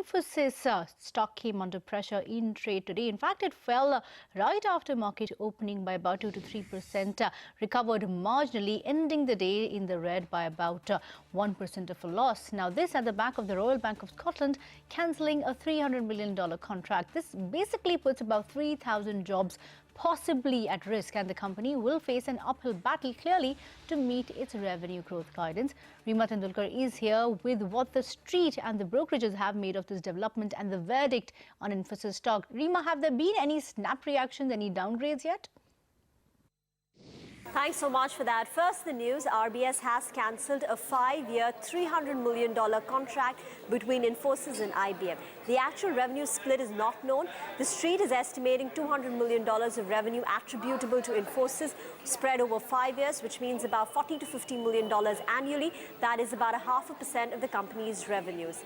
Infosys stock came under pressure in trade today. In fact, it fell right after market opening by about 2 to 3%, recovered marginally, ending the day in the red by about 1% of a loss. Now, this at the back of the Royal Bank of Scotland cancelling a $300 million contract. This basically puts about 3,000 jobs possibly at risk, and the company will face an uphill battle clearly to meet its revenue growth guidance. Reema Tendulkar is here with what the street and the brokerages have made of this development and the verdict on Infosys stock. Reema, have there been any snap reactions, any downgrades yet? Thanks so much for that. First, the news, RBS has cancelled a 5-year, $300 million contract between Infosys and IBM. The actual revenue split is not known. The street is estimating $200 million of revenue attributable to Infosys spread over 5 years, which means about $40 to $50 million annually. That is about 0.5% of the company's revenues.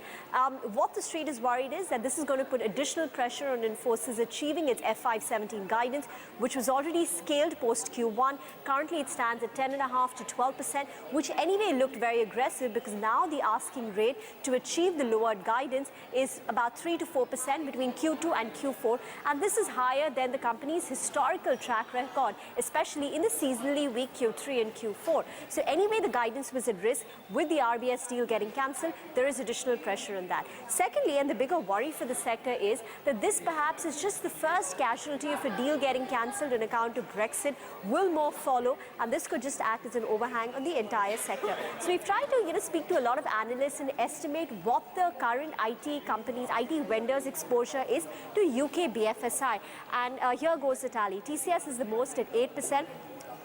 What the street is worried is that this is going to put additional pressure on Infosys achieving its FY17 guidance, which was already scaled post Q1. Currently, it stands at 10.5% to 12%, which anyway looked very aggressive because now the asking rate to achieve the lowered guidance is about 3 to 4% between Q2 and Q4. And this is higher than the company's historical track record, especially in the seasonally weak Q3 and Q4. So anyway, the guidance was at risk. With the RBS deal getting cancelled, there is additional pressure on that. Secondly, and the bigger worry for the sector is that this perhaps is just the first casualty of a deal getting cancelled on account of Brexit. Will more follow? And this could just act as an overhang on the entire sector. So we've tried to speak to a lot of analysts and estimate what the current IT companies, IT vendors' exposure is to UK BFSI. And here goes the tally. TCS is the most at 8%.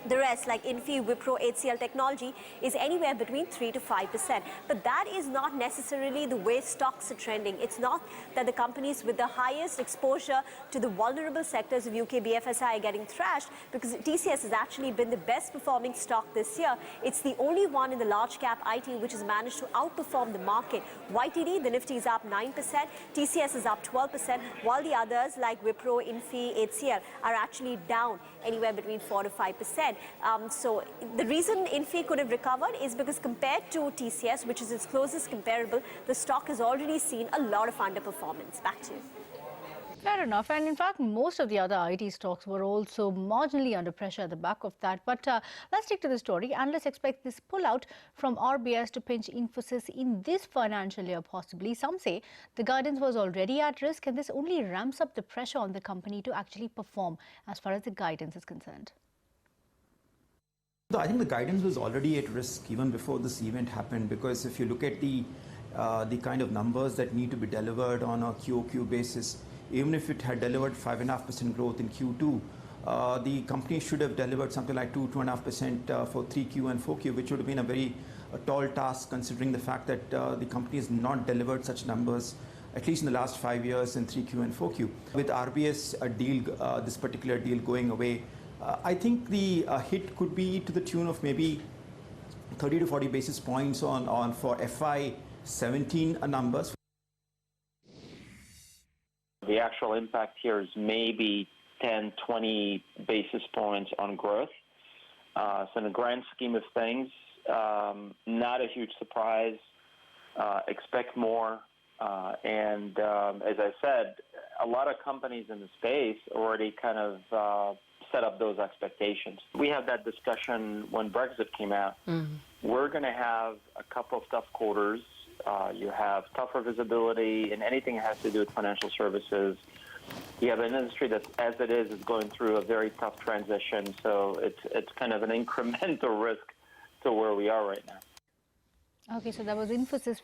The rest, like Infy, Wipro, HCL Technology, is anywhere between 3 to 5%. But that is not necessarily the way stocks are trending. It's not that the companies with the highest exposure to the vulnerable sectors of UK BFSI are getting thrashed, because TCS has actually been the best performing stock this year. It's the only one in the large cap IT which has managed to outperform the market. YTD, the Nifty is up 9%, TCS is up 12%, while the others like Wipro, Infy, HCL are actually down anywhere between 4 to 5%. So the reason Infy could have recovered is because compared to TCS, which is its closest comparable, the stock has already seen a lot of underperformance. Back to you. Fair enough. And in fact, most of the other IT stocks were also marginally under pressure at the back of that. But let's stick to the story. Analysts expect this pullout from RBS to pinch Infosys in this financial year, possibly. Some say the guidance was already at risk, and this only ramps up the pressure on the company to actually perform as far as the guidance is concerned. I think the guidance was already at risk even before this event happened, because if you look at the kind of numbers that need to be delivered on a QOQ basis, even if it had delivered 5.5% growth in Q2, the company should have delivered something like 2.5% for 3Q and 4Q, which would have been a tall task considering the fact that the company has not delivered such numbers, at least in the last 5 years in 3Q and 4Q. With RBS this particular deal going away, I think the hit could be to the tune of maybe 30 to 40 basis points on for FY17 numbers. The actual impact here is maybe 10, 20 basis points on growth. So in the grand scheme of things, not a huge surprise. Expect more. And as I said, a lot of companies in the space already kind of set up those expectations. We had that discussion when Brexit came out. We're going to have a couple of tough quarters. You have tougher visibility in anything that has to do with financial services. You have an industry that, as it is going through a very tough transition. So it's kind of an incremental risk to where we are right now. Okay, so that was Infosys.